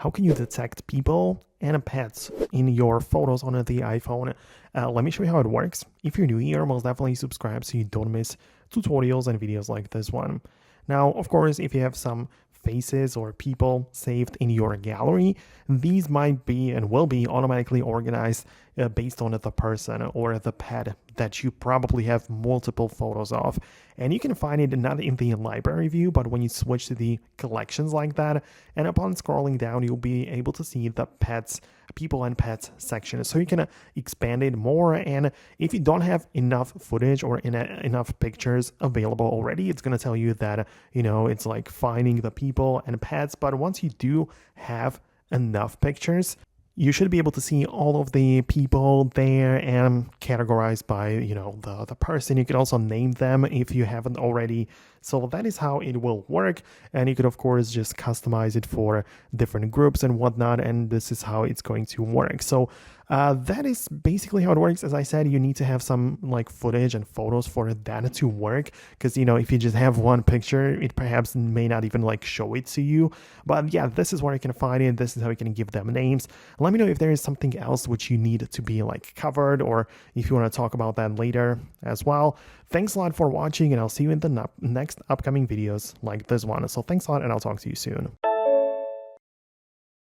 how can you detect people and pets in your photos on the iPhone? Let me show you how it works. If you're new here, most definitely subscribe so you don't miss tutorials and videos like this one. Now, of course, if you have some faces or people saved in your gallery, these might be and will be automatically organized based on the person or the pet that you probably have multiple photos of. And you can find it not in the library view, but when you switch to the collections like that, and upon scrolling down, you'll be able to see the pets, people and pets section. So you can expand it more. And if you don't have enough footage or enough pictures available already, it's going to tell you that, it's like finding the people and pets. But once you do have enough pictures, you should be able to see all of the people there and categorized by, the person. You can also name them if you haven't already. So that is how it will work. And you could, of course, just customize it for different groups and whatnot. And this is how it's going to work. So that is basically how it works. As I said, you need to have some like footage and photos for that to work. Because, if you just have one picture, it perhaps may not even like show it to you. But yeah, this is where you can find it. This is how you can give them names. Let me know if there is something else which you need to be like covered, or if you want to talk about that later as well. Thanks a lot for watching, and I'll see you in the next upcoming videos like this one. So thanks a lot, and I'll talk to you soon.